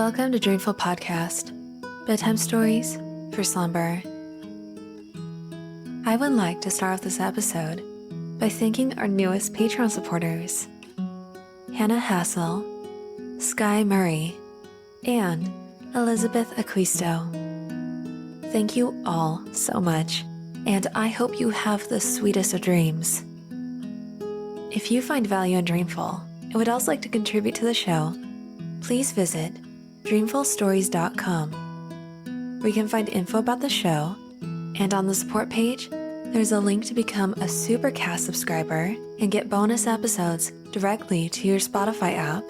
Welcome to Dreamful Podcast, bedtime stories for slumber. I would like to start off this episode by thanking our newest Patreon supporters, Hannah Hassel, Sky Murray, and Elizabeth Aquisto. Thank you all so much, and I hope you have the sweetest of dreams. If you find value in Dreamful and would also like to contribute to the show, please visit dreamfulstories.com, where you can find info about the show, and on the support page, there's a link to become a Supercast subscriber and get bonus episodes directly to your Spotify app,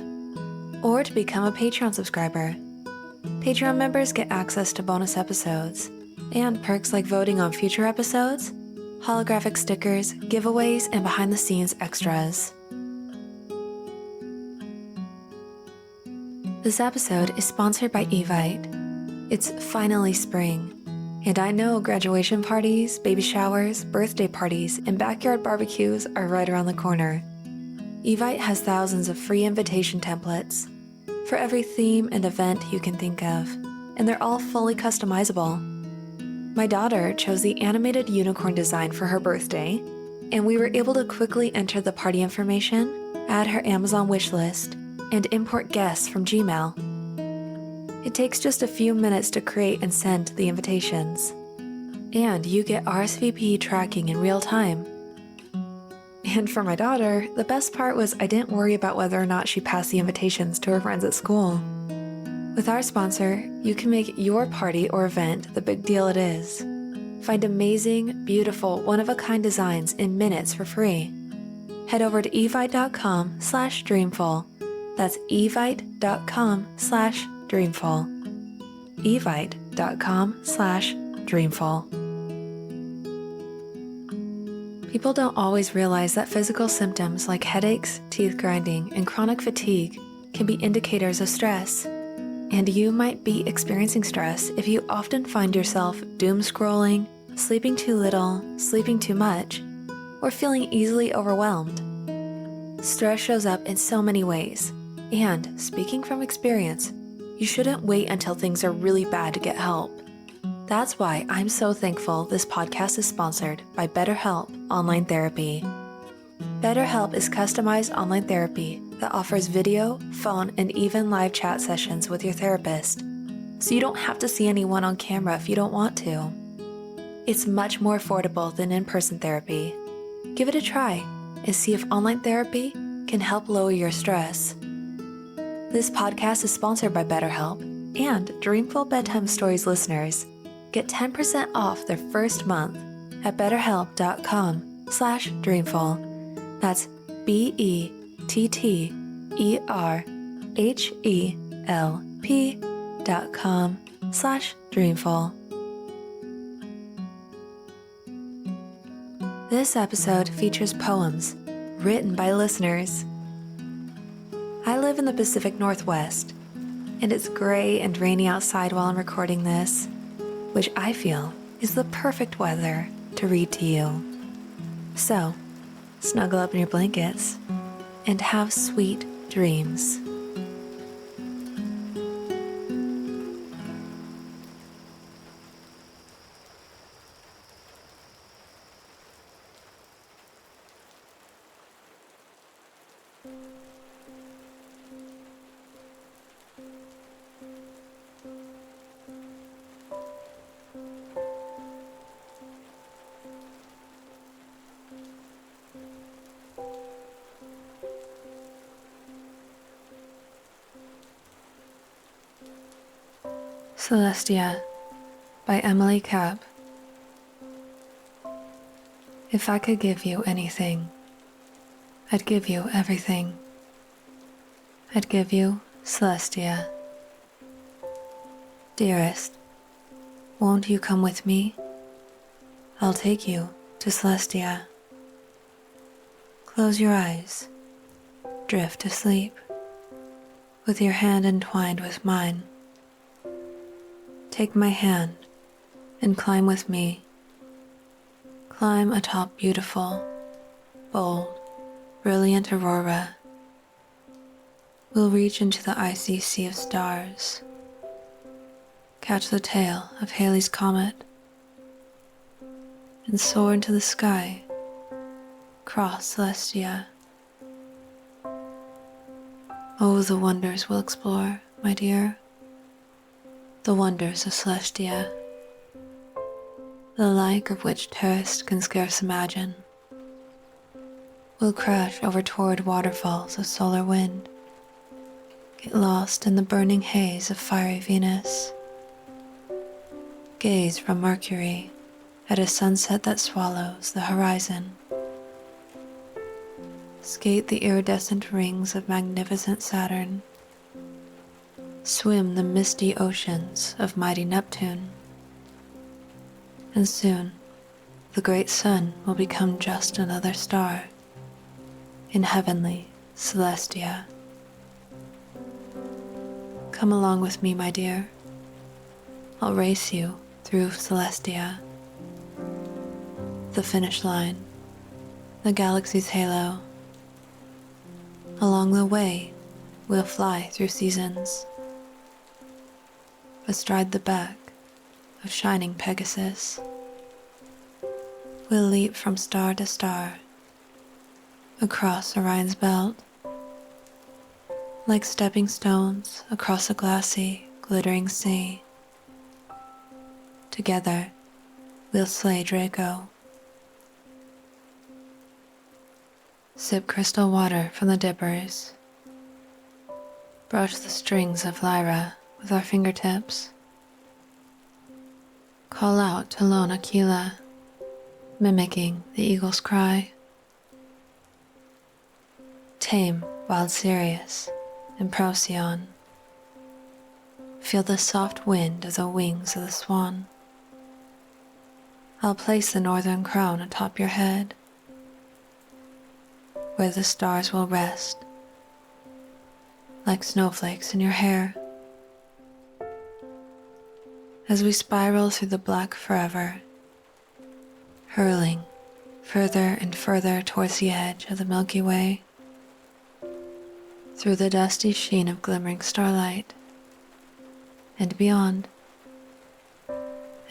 or to become a Patreon subscriber. Patreon members get access to bonus episodes and perks like voting on future episodes, holographic stickers, giveaways, and behind-the-scenes extras. This episode is sponsored by Evite. It's finally spring, and I know graduation parties, baby showers, birthday parties, and backyard barbecues are right around the corner. Evite has thousands of free invitation templates for every theme and event you can think of, and they're all fully customizable. My daughter chose the animated unicorn design for her birthday, and we were able to quickly enter the party information, add her Amazon wish list, and import guests from Gmail. It takes just a few minutes to create and send the invitations, and you get RSVP tracking in real time. And for my daughter, the best part was I didn't worry about whether or not she passed the invitations to her friends at school. With our sponsor, you can make your party or event the big deal it is. Find amazing, beautiful, one-of-a-kind designs in minutes for free. Head over to evite.com/dreamful. That's evite.com/dreamful. evite.com/dreamful. People don't always realize that physical symptoms like headaches, teeth grinding, and chronic fatigue can be indicators of stress. And you might be experiencing stress if you often find yourself doom scrolling, sleeping too little, sleeping too much, or feeling easily overwhelmed. Stress shows up in so many ways. And, speaking from experience, you shouldn't wait until things are really bad to get help. That's why I'm so thankful this podcast is sponsored by BetterHelp Online Therapy. BetterHelp is customized online therapy that offers video, phone, and even live chat sessions with your therapist, so you don't have to see anyone on camera if you don't want to. It's much more affordable than in-person therapy. Give it a try and see if online therapy can help lower your stress. This podcast is sponsored by BetterHelp, and Dreamful Bedtime Stories listeners get 10% off their first month at betterhelp.com/dreamful. That's BETTERHELP.com/dreamful. This episode features poems written by listeners. I live in the Pacific Northwest, and it's gray and rainy outside while I'm recording this, which I feel is the perfect weather to read to you. So, snuggle up in your blankets and have sweet dreams. Celestia by Emily Kapp. If I could give you anything, I'd give you everything. I'd give you Celestia. Dearest, won't you come with me? I'll take you to Celestia. Close your eyes, drift to sleep, with your hand entwined with mine. Take my hand and climb with me. Climb atop beautiful, bold, brilliant aurora. We'll reach into the icy sea of stars, catch the tail of Halley's Comet, and soar into the sky, cross Celestia. Oh, the wonders we'll explore, my dear, the wonders of Celestia, the like of which tourists can scarce imagine. We'll crash over torrid waterfalls of solar wind, get lost in the burning haze of fiery Venus, gaze from Mercury at a sunset that swallows the horizon, skate the iridescent rings of magnificent Saturn, swim the misty oceans of mighty Neptune, and soon the great sun will become just another star in heavenly Celestia. Come along with me, my dear. I'll race you through Celestia, the finish line, the galaxy's halo. Along the way, we'll fly through seasons, astride the back of shining Pegasus. We'll leap from star to star, across Orion's belt, like stepping stones across a glassy, glittering sea. Together, we'll slay Draco. Sip crystal water from the dippers. Brush the strings of Lyra with our fingertips. Call out to lone Aquila, mimicking the eagle's cry. Tame wild Sirius and Procyon. Feel the soft wind of the wings of the swan. I'll place the northern crown atop your head, where the stars will rest, like snowflakes in your hair. As we spiral through the black forever, hurling further and further towards the edge of the Milky Way, through the dusty sheen of glimmering starlight, and beyond,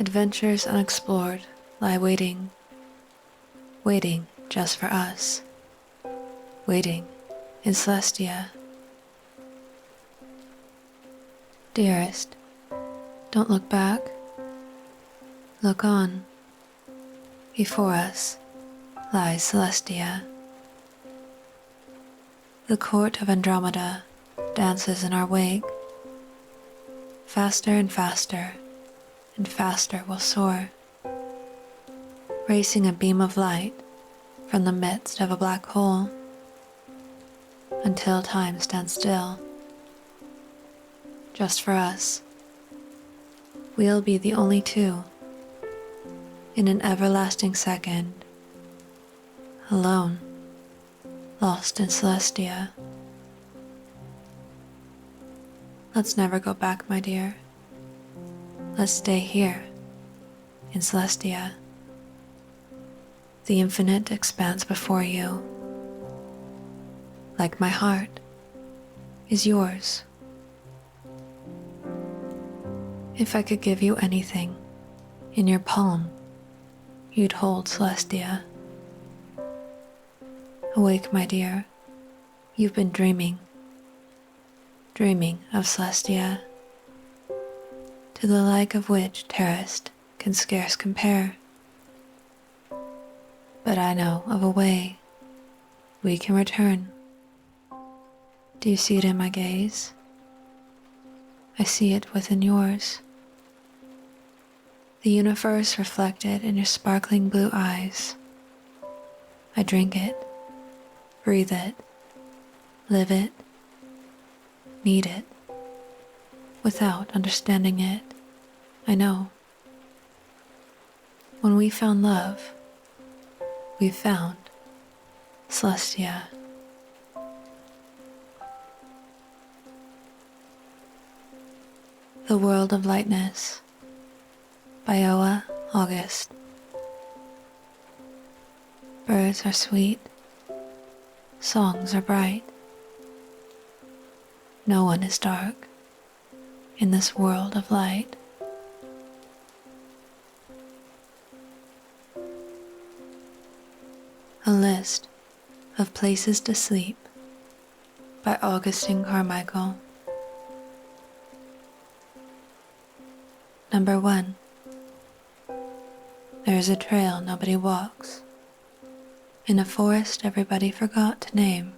adventures unexplored lie waiting, waiting just for us, waiting in Celestia. Dearest, don't look back, look on. Before us lies Celestia. The court of Andromeda dances in our wake. Faster and faster and faster we'll soar, racing a beam of light from the midst of a black hole, until time stands still. Just for us, we'll be the only two, in an everlasting second, alone, lost in Celestia. Let's never go back, my dear. Let's stay here, in Celestia. The infinite expands before you, like my heart, is yours. If I could give you anything, in your palm, you'd hold Celestia. Awake, my dear, you've been dreaming of Celestia, to the like of which terrorist can scarce compare. But I know of a way we can return. Do you see it in my gaze? I see it within yours. The universe reflected in your sparkling blue eyes. I drink it, breathe it, live it, need it, without understanding it, I know. When we found love, we found Celestia. The World of Lightness by August. Birds are sweet, songs are bright. No one is dark in this world of light. A list of places to sleep by Augustine Carmichael. Number 1. There is a trail nobody walks, in a forest everybody forgot to name,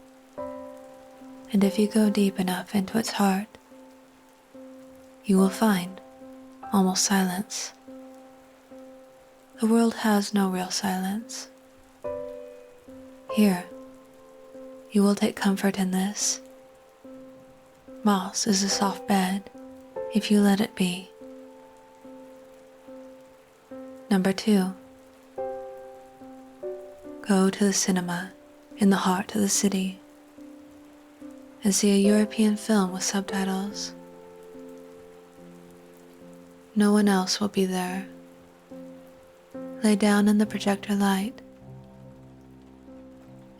and if you go deep enough into its heart, you will find almost silence. The world has no real silence. Here, you will take comfort in this. Moss is a soft bed if you let it be. Number 2. Go to the cinema in the heart of the city and see a European film with subtitles. No one else will be there. Lay down in the projector light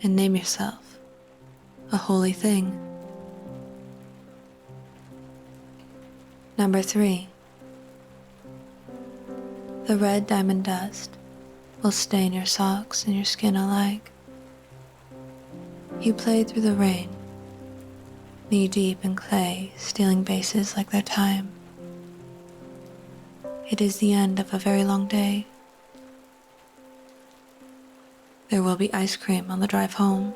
and name yourself a holy thing. Number 3. The red diamond dust will stain your socks and your skin alike. You played through the rain, knee-deep in clay, stealing bases like their time. It is the end of a very long day. There will be ice cream on the drive home.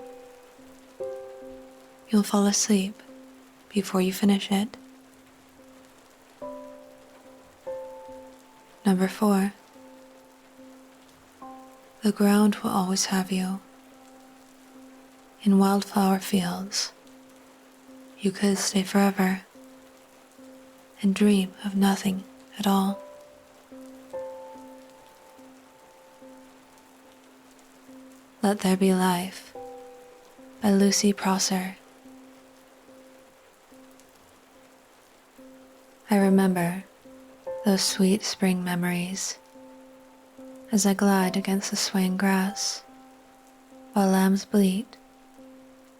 You'll fall asleep before you finish it. Number 4. The ground will always have you. In wildflower fields, you could stay forever and dream of nothing at all. Let There Be Life by Lucie Prosser. I remember those sweet spring memories as I glide against the swaying grass while lambs bleat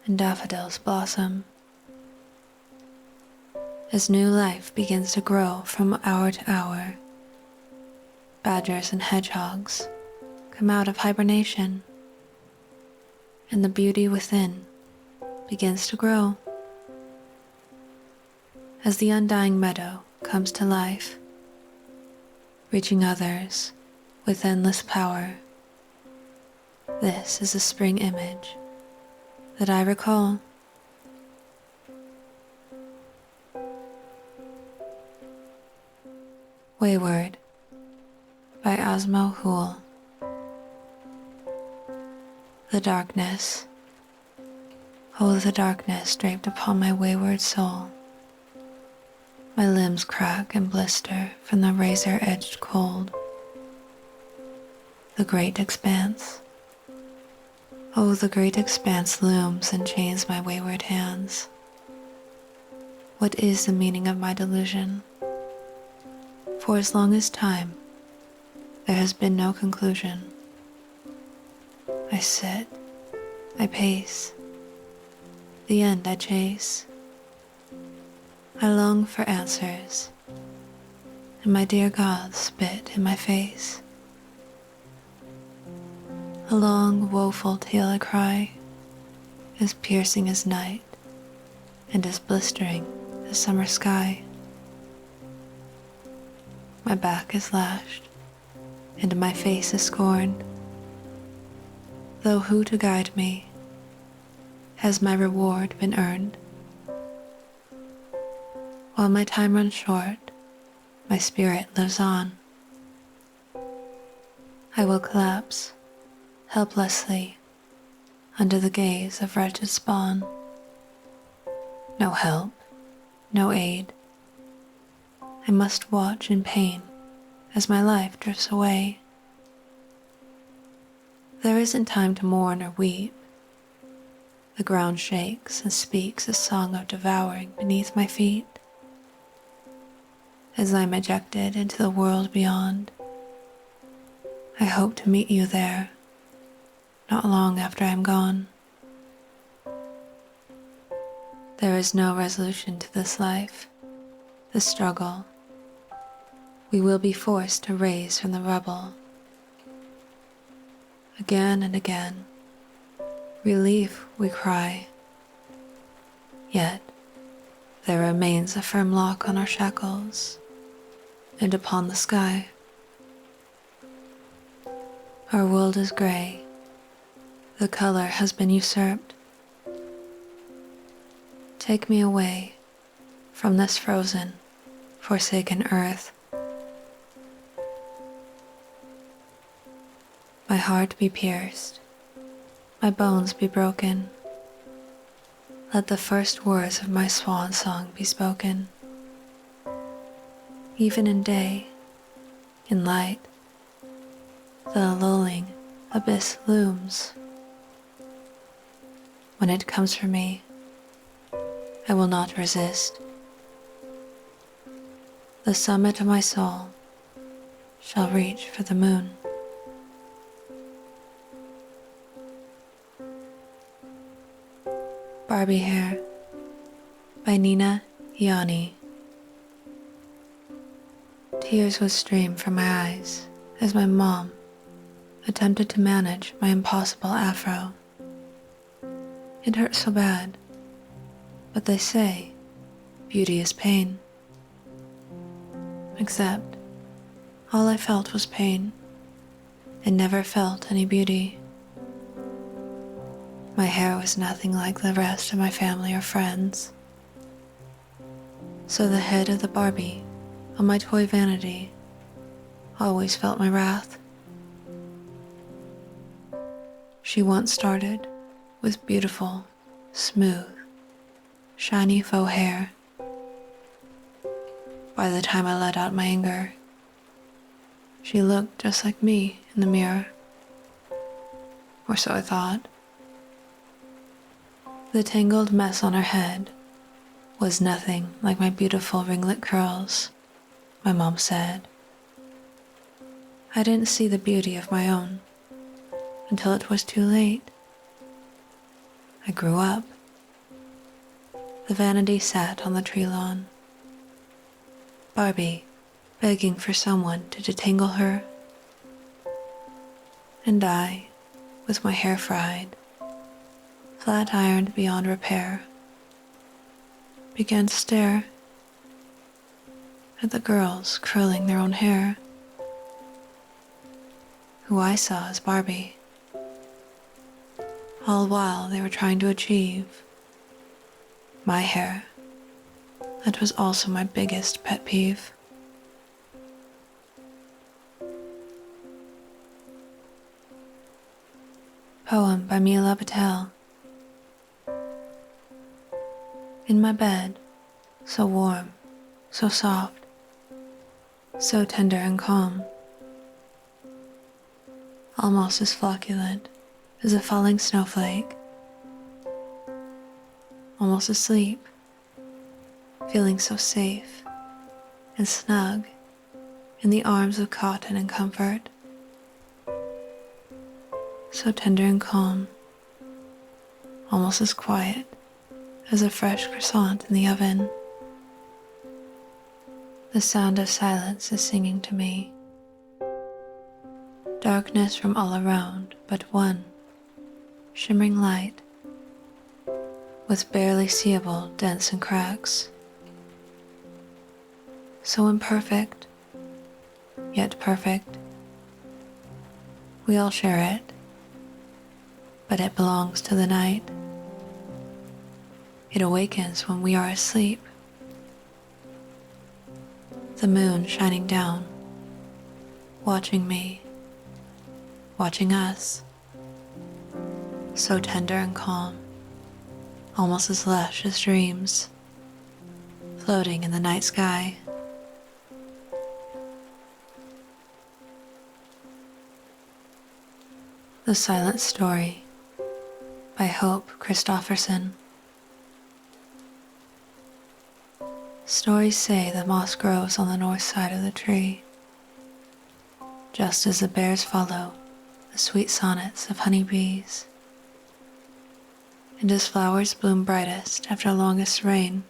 and daffodils blossom. As new life begins to grow from hour to hour, badgers and hedgehogs come out of hibernation, and the beauty within begins to grow. As the undying meadow comes to life, reaching others with endless power, this is a spring image that I recall. Wayward by Asmo, Houle. The darkness, oh the darkness draped upon my wayward soul. My limbs crack and blister from the razor-edged cold. The great expanse, oh the great expanse looms and chains my wayward hands. What is the meaning of my delusion? For as long as time, there has been no conclusion. I sit, I pace, the end I chase. I long for answers, and my dear God spit in my face. A long, woeful tale I cry, as piercing as night, and as blistering as summer sky. My back is lashed, and my face is scorned, though who to guide me? Has my reward been earned? While my time runs short, my spirit lives on. I will collapse, helplessly, under the gaze of wretched spawn. No help, no aid. I must watch in pain as my life drifts away. There isn't time to mourn or weep. The ground shakes and speaks a song of devouring beneath my feet. As I'm ejected into the world beyond, I hope to meet you there, not long after I'm gone. There is no resolution to this life, the struggle. We will be forced to raise from the rubble. Again and again, relief we cry. Yet, there remains a firm lock on our shackles and upon the sky. Our world is gray. The color has been usurped. Take me away from this frozen, forsaken earth. My heart be pierced, my bones be broken. Let the first words of my swan song be spoken. Even in day, in light, the lulling abyss looms. When it comes for me, I will not resist. The summit of my soul shall reach for the moon. Barbie Hair by Nina Ianni. Tears would stream from my eyes as my mom attempted to manage my impossible afro. It hurt so bad, but they say beauty is pain. Except all I felt was pain and never felt any beauty. My hair was nothing like the rest of my family or friends. So the head of the Barbie on my toy vanity always felt my wrath. She once started with beautiful, smooth, shiny faux hair. By the time I let out my anger, she looked just like me in the mirror. Or so I thought. The tangled mess on her head was nothing like my beautiful ringlet curls, my mom said. I didn't see the beauty of my own until it was too late. I grew up. The vanity sat on the tree lawn. Barbie begging for someone to detangle her. And I, with my hair fried, flat ironed beyond repair, began to stare at the girls curling their own hair, who I saw as Barbie, all while they were trying to achieve my hair. That was also my biggest pet peeve. Poem by Mila Patel. In my bed, so warm, so soft, so tender and calm, almost as flocculent as a falling snowflake, almost asleep, feeling so safe and snug in the arms of cotton and comfort, so tender and calm, almost as quiet as a fresh croissant in the oven. The sound of silence is singing to me. Darkness from all around but one shimmering light with barely seeable dents and cracks. So imperfect, yet perfect. We all share it, but it belongs to the night. It awakens when we are asleep. The moon shining down, watching me, watching us, so tender and calm, almost as lush as dreams, floating in the night sky. The Silent Story by Hope Christofferson. Stories say the moss grows on the north side of the tree, just as the bears follow the sweet sonnets of honeybees. and as flowers bloom brightest after longest rain,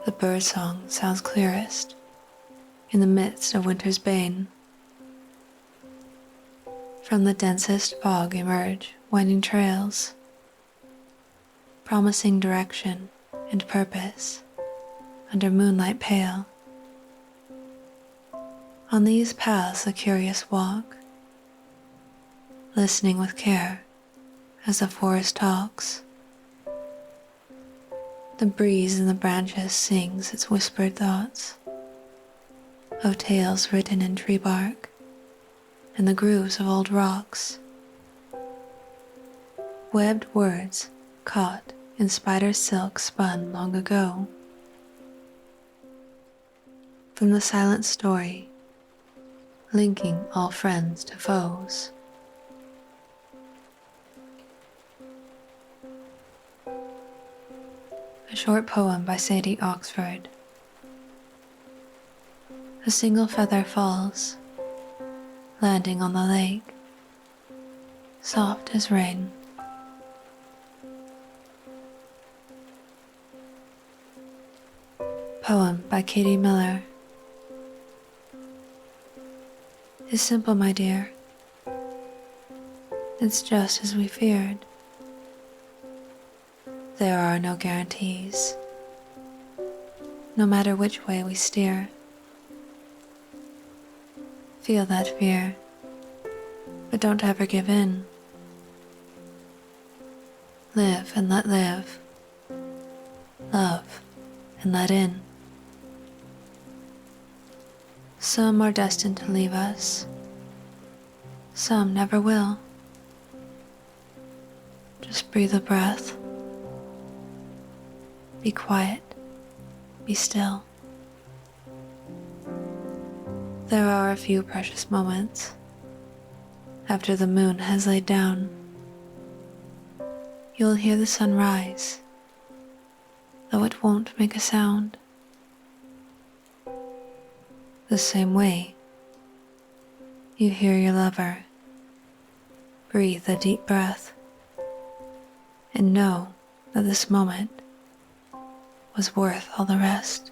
the birdsong sounds clearest in the midst of winter's bane. From the densest fog emerge winding trails, promising direction and purpose under moonlight pale. On these paths the curious walk, listening with care as the forest talks. The breeze in the branches sings its whispered thoughts of tales written in tree bark and the grooves of old rocks. Webbed words caught in spider silk spun long ago. From the silent story, linking all friends to foes. A short poem by Cede Oxford. A single feather falls, landing on the lake, soft as rain. Poem by Katie Miller. It's simple, my dear. It's just as we feared. There are no guarantees, no matter which way we steer. Feel that fear, but don't ever give in. Live and let live. Love and let in. Some are destined to leave us. Some never will. Just breathe a breath. Be quiet. Be still. There are a few precious moments after the moon has laid down. You'll hear the sun rise, though it won't make a sound. The same way you hear your lover breathe a deep breath and know that this moment was worth all the rest.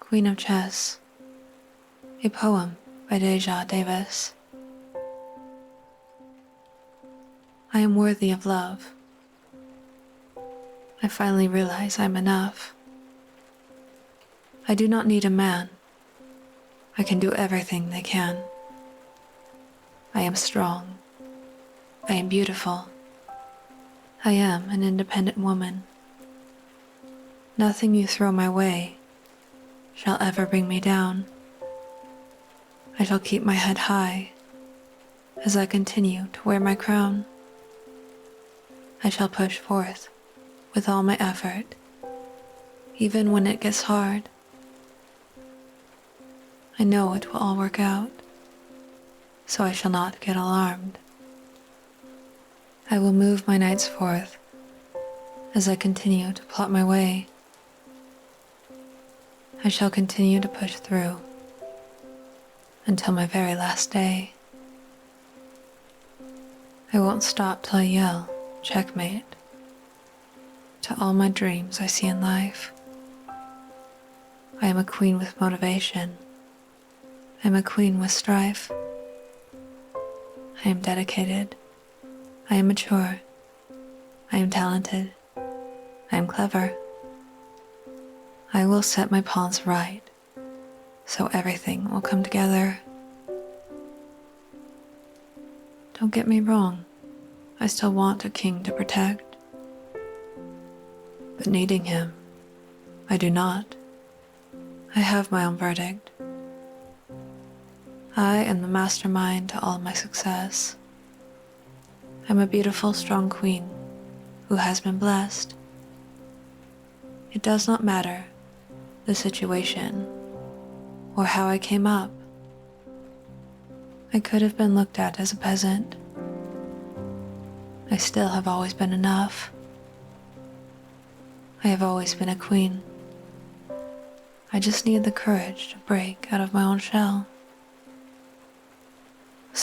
Queen of Chess, a poem by Daiju Davis. I am worthy of love. I finally realize I'm enough. I do not need a man. I can do everything they can. I am strong. I am beautiful. I am an independent woman. Nothing you throw my way shall ever bring me down. I shall keep my head high as I continue to wear my crown. I shall push forth with all my effort, even when it gets hard. I know it will all work out, so I shall not get alarmed. I will move my nights forth as I continue to plot my way. I shall continue to push through until my very last day. I won't stop till I yell, checkmate, to all my dreams I see in life. I am a queen with motivation. I am a queen with strife. I am dedicated. I am mature. I am talented. I am clever. I will set my pawns right, so everything will come together. Don't get me wrong, I still want a king to protect. But needing him, I do not. I have my own verdict. I am the mastermind to all my success. I'm a beautiful, strong queen who has been blessed. It does not matter the situation or how I came up. I could have been looked at as a peasant. I still have always been enough. I have always been a queen. I just need the courage to break out of my own shell.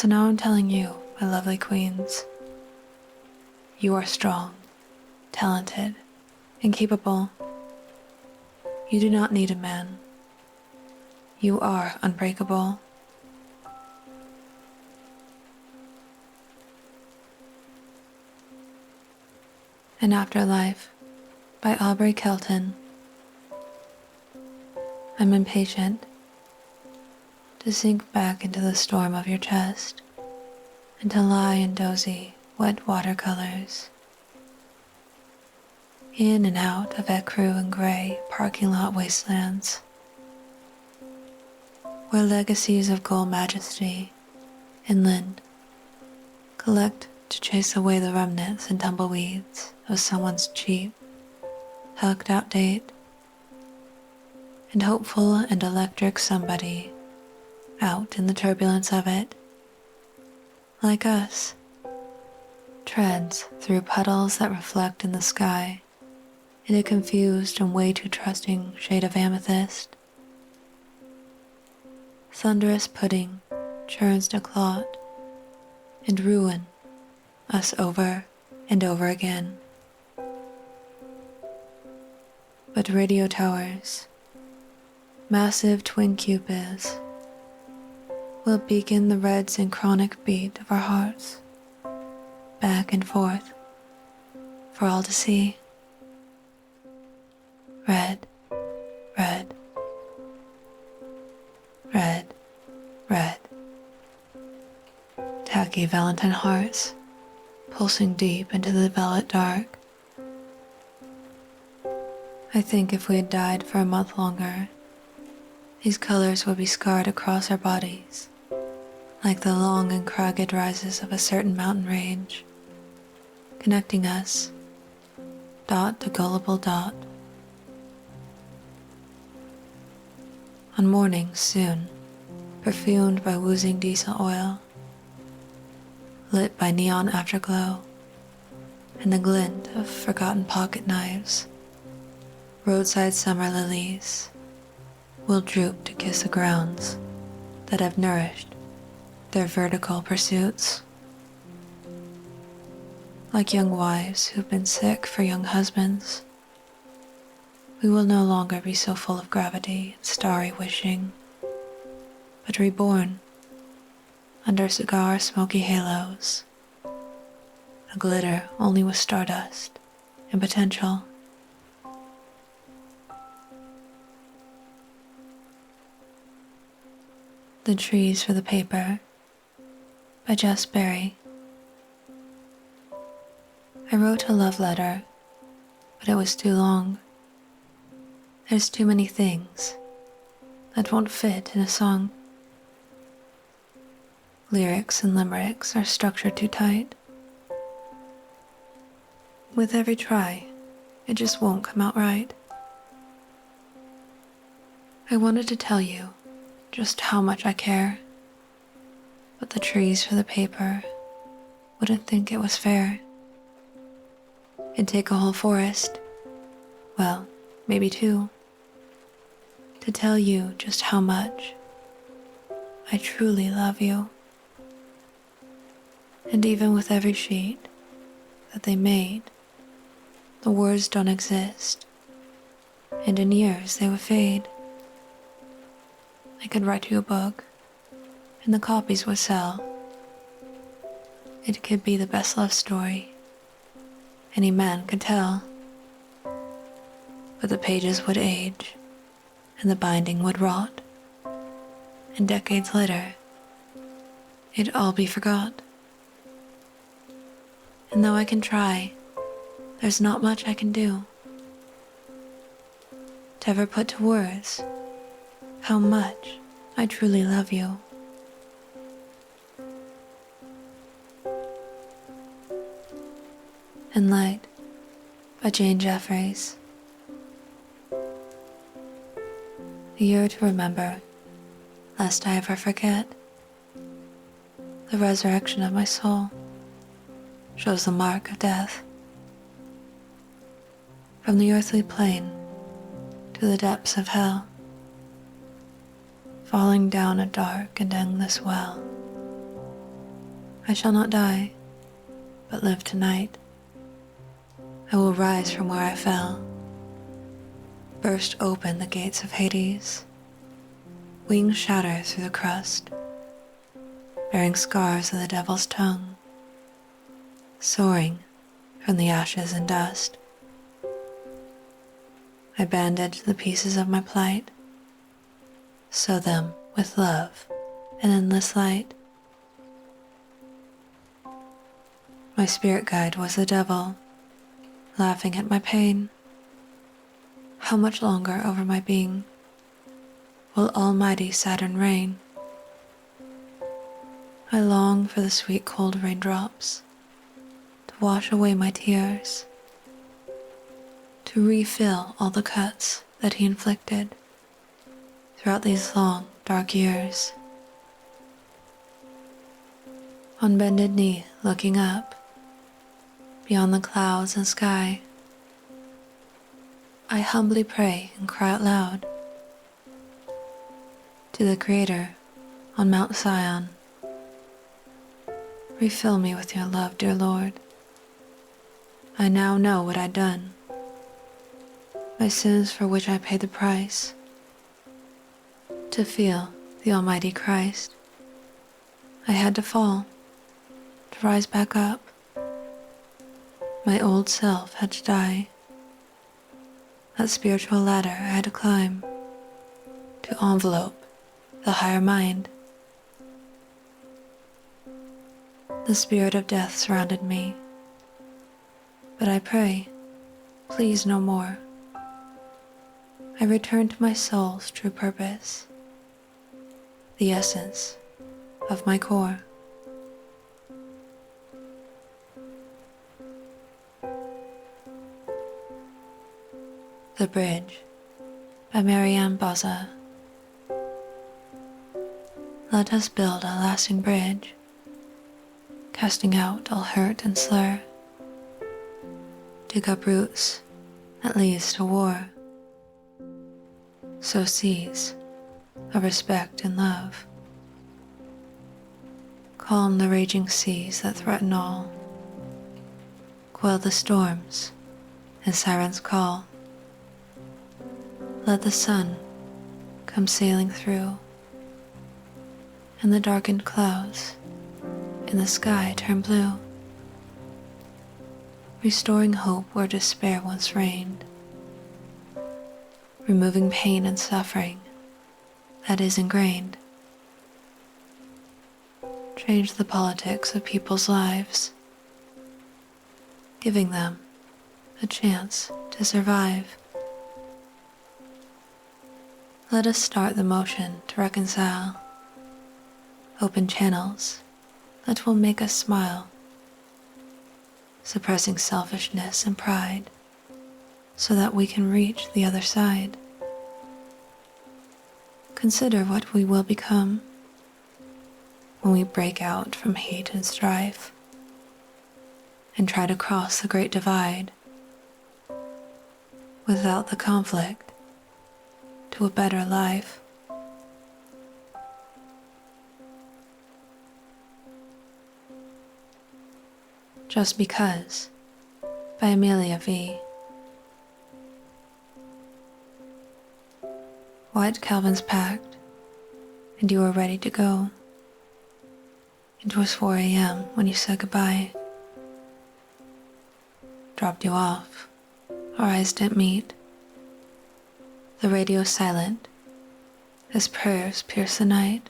So now I'm telling you, my lovely queens, you are strong, talented, and capable. You do not need a man. You are unbreakable. An Afterlife by Aubrey Kelton. I'm impatient to sink back into the storm of your chest and to lie in dozy, wet watercolors. In and out of ecru and gray parking lot wastelands, where legacies of gold majesty inland collect to chase away the remnants and tumbleweeds of someone's cheap, tucked out date, and hopeful and electric somebody out in the turbulence of it, like us, treads through puddles that reflect in the sky in a confused and way too trusting shade of amethyst. Thunderous pudding churns to clot and ruin us over and over again. But radio towers, massive twin cupids, will beacon the red synchronic beat of our hearts, back and forth, for all to see. Red, red, red, red. Tacky Valentine hearts, pulsing deep into the velvet dark. I think if we had died for a month longer, these colors would be scarred across our bodies, like the long and cragged rises of a certain mountain range, connecting us, dot to gullible dot. On mornings soon, perfumed by woozing diesel oil, lit by neon afterglow and the glint of forgotten pocket knives, roadside summer lilies will droop to kiss the grounds that have nourished their vertical pursuits. Like young wives who've been sick for young husbands, we will no longer be so full of gravity and starry wishing, but reborn under cigar smoky halos, a glitter only with stardust and potential. The Trees for the Paper by Jess. I wrote a love letter, but it was too long. There's too many things that won't fit in a song. Lyrics and limericks are structured too tight. With every try, it just won't come out right. I wanted to tell you just how much I care, but the trees for the paper wouldn't think it was fair. It'd take a whole forest, well, maybe two, to tell you just how much I truly love you. And even with every sheet that they made, the words don't exist, and in years they would fade. I could write you a book, and the copies would sell. It could be the best love story any man could tell. But the pages would age, and the binding would rot, and decades later, it'd all be forgot. And though I can try, there's not much I can do to ever put to words how much I truly love you. And Light by Jefferies. A year to remember, lest I ever forget. The resurrection of my soul shows the mark of death. From the earthly plane to the depths of hell, falling down a dark and endless well, I shall not die, but live tonight. I will rise from where I fell, burst open the gates of Hades, wings shatter through the crust, bearing scars of the devil's tongue, soaring from the ashes and dust. I bandage the pieces of my plight, sew them with love and endless light. My spirit guide was the devil, laughing at my pain. How much longer over my being will almighty Saturn reign? I long for the sweet cold raindrops to wash away my tears, to refill all the cuts that he inflicted throughout these long, dark years. On bended knee, looking up, beyond the clouds and sky, I humbly pray and cry out loud to the Creator on Mount Zion. Refill me with your love, dear Lord. I now know what I'd done, my sins for which I paid the price, to feel the Almighty Christ. I had to fall, to rise back up. My old self had to die. That spiritual ladder I had to climb, to envelope the higher mind. The spirit of death surrounded me, but I pray, please no more. I return to my soul's true purpose, the essence of my core. The Bridge by Maryann. Let us build a lasting bridge, casting out all hurt and slur. Dig up roots that leads to war. Sow seeds of respect and love. Calm the raging seas that threaten all. Quell the storms and sirens call. Let the sun come sailing through, and the darkened clouds in the sky turn blue, restoring hope where despair once reigned, removing pain and suffering that is ingrained. Change the politics of people's lives, giving them a chance to survive. Let us start the motion to reconcile, open channels that will make us smile, suppressing selfishness and pride so that we can reach the other side. Consider what we will become when we break out from hate and strife and try to cross the great divide without the conflict to a better life. Just Because by Amelia V. White Calvin's packed, and you are ready to go. It was 4 a.m. when you said goodbye. Dropped you off, our eyes didn't meet. The radio silent, as prayers pierce the night.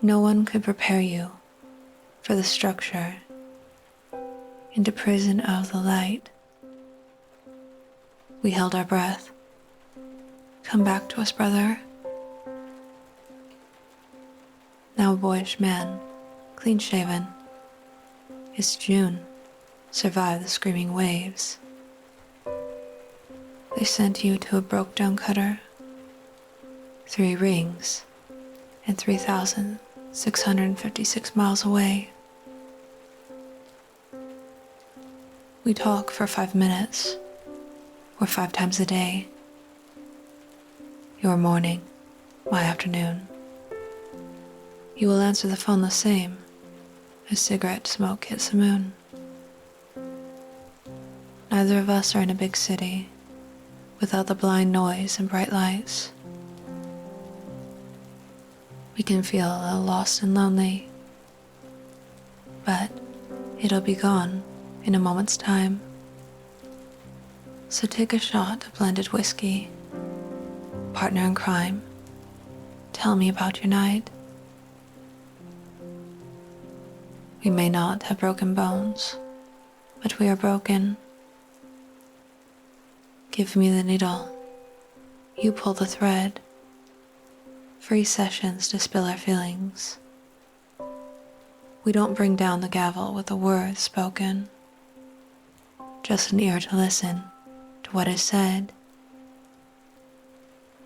No one could prepare you for the structure into prison of the light. We held our breath. Come back to us, brother. Now a boyish man, clean-shaven. It's June, survived the screaming waves. They sent you to a broke-down cutter, 3 rings, and 3,656 miles away. We talk for 5 minutes, or 5 times a day. Your morning, my afternoon. you will answer the phone the same as cigarette smoke hits the moon. Neither of us are in a big city without the blind noise and bright lights. We can feel a little lost and lonely, but it'll be gone in a moment's time. So take a shot of blended whiskey. Partner in crime, tell me about your night. We may not have broken bones, but we are broken. Give me the needle. You pull the thread. Free sessions to spill our feelings. We don't bring down the gavel with a word spoken. Just an ear to listen to what is said.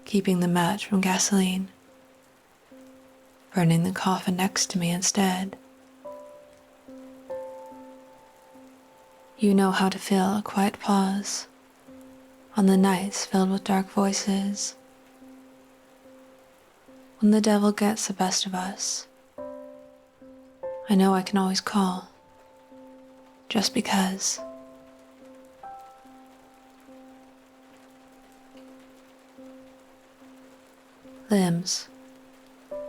Keeping the match from gasoline. Burning the coffin next to me instead. You know how to fill a quiet pause on the nights filled with dark voices. When the devil gets the best of us, I know I can always call, just because. Limbs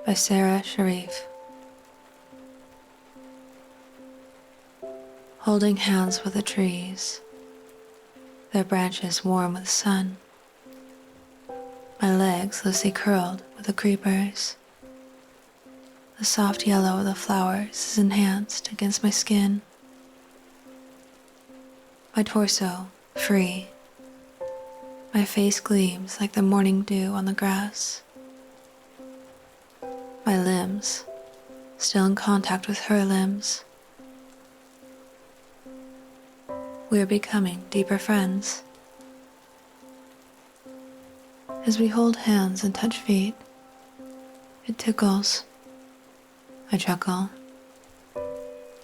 by Sara Sharif. Holding hands with the trees, their branches warm with the sun. My legs loosely curled with the creepers. The soft yellow of the flowers is enhanced against my skin. My torso free. My face gleams like the morning dew on the grass. My limbs still in contact with her limbs. We are becoming deeper friends. As we hold hands and touch feet, it tickles. I chuckle.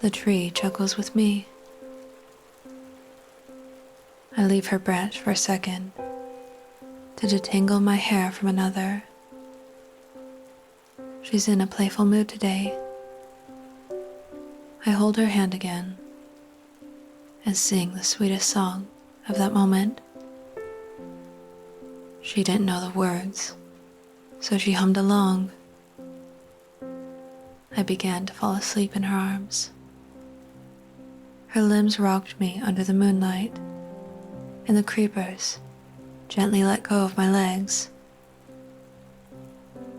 The tree chuckles with me. I leave her branch for a second to detangle my hair from another. She's in a playful mood today. I hold her hand again and sing the sweetest song of that moment. She didn't know the words, so she hummed along. I began to fall asleep in her arms. Her limbs rocked me under the moonlight, and the creepers gently let go of my legs.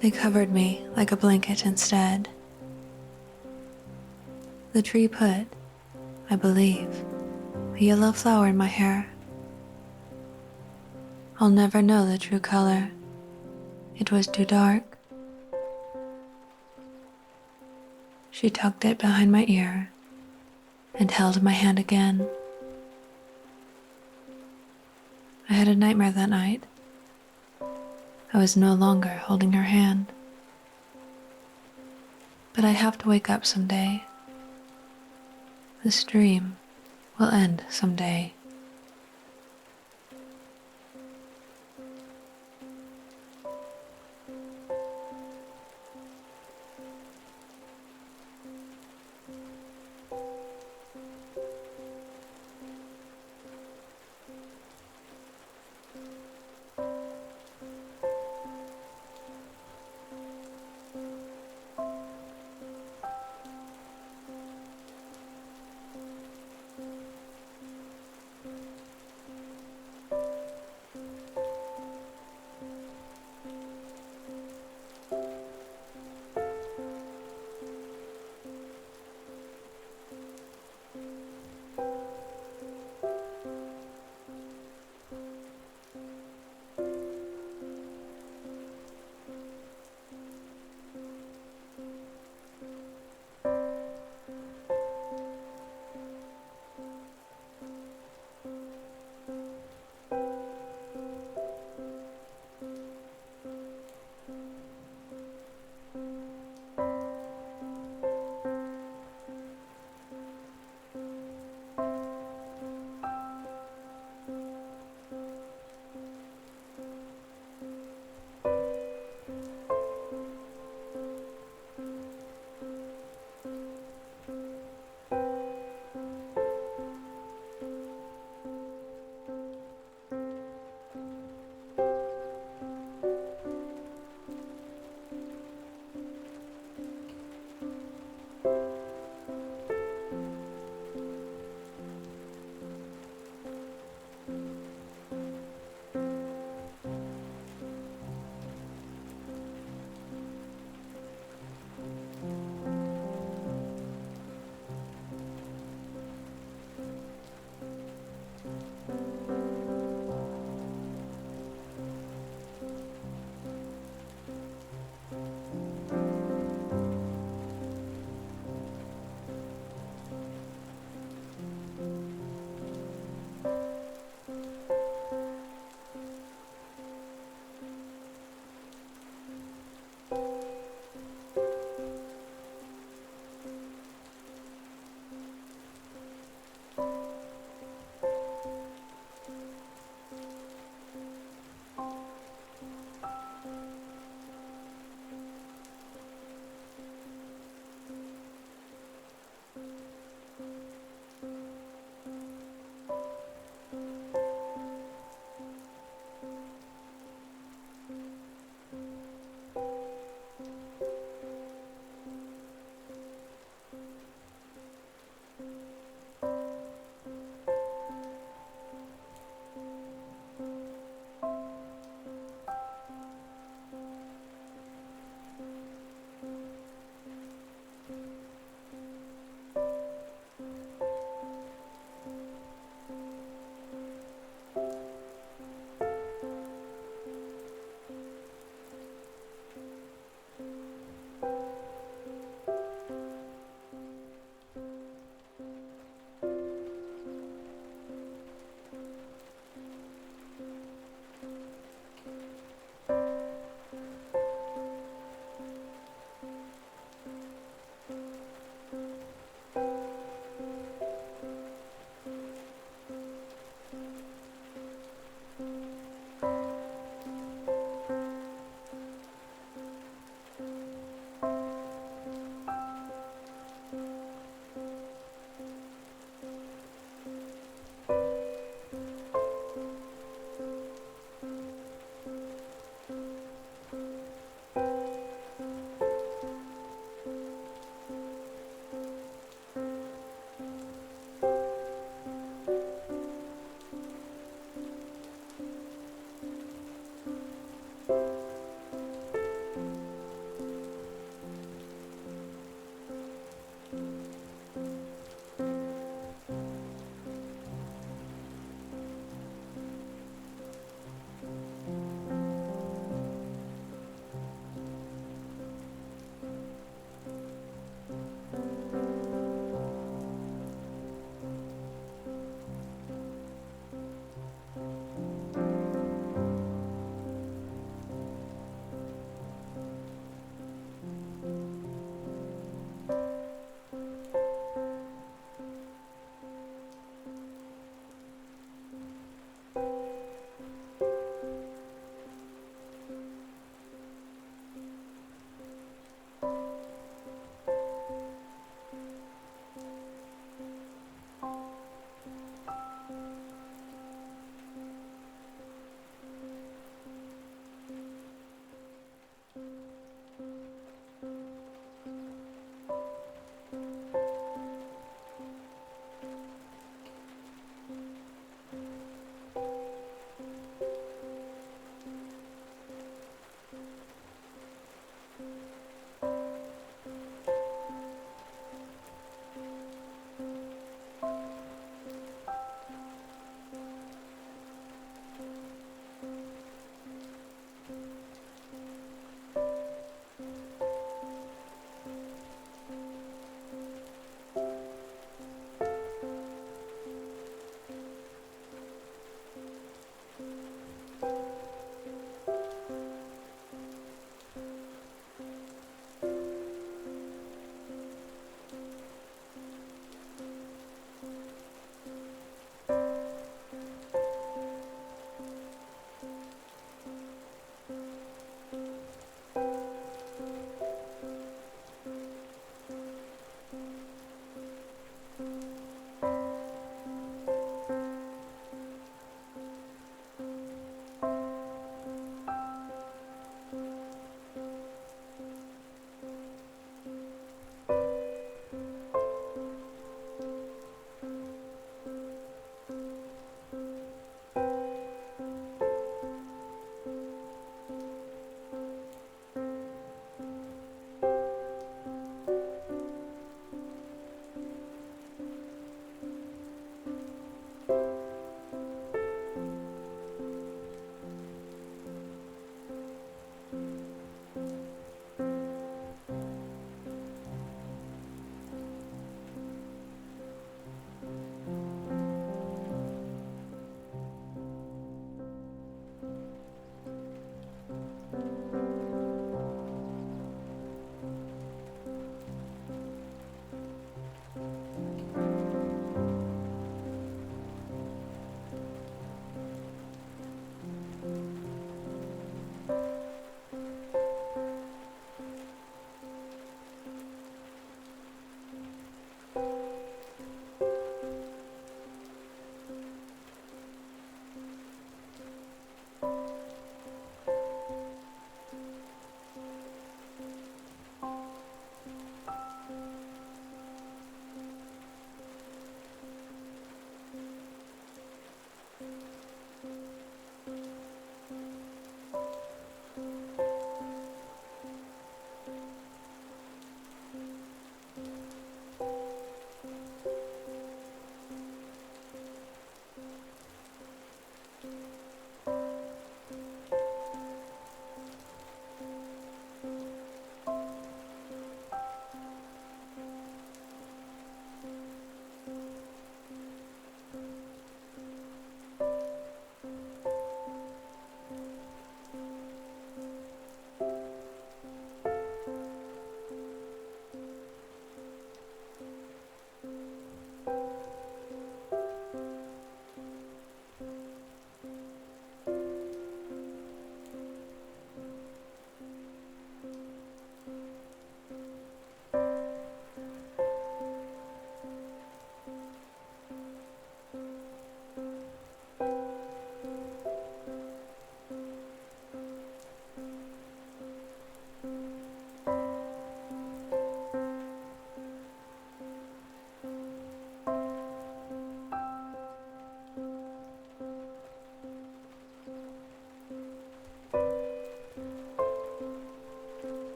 They covered me like a blanket instead. The tree put, I believe, a yellow flower in my hair. I'll never know the true color. It was too dark. She tucked it behind my ear and held my hand again. I had a nightmare that night. I was no longer holding her hand. But I have to wake up someday. This dream will end someday.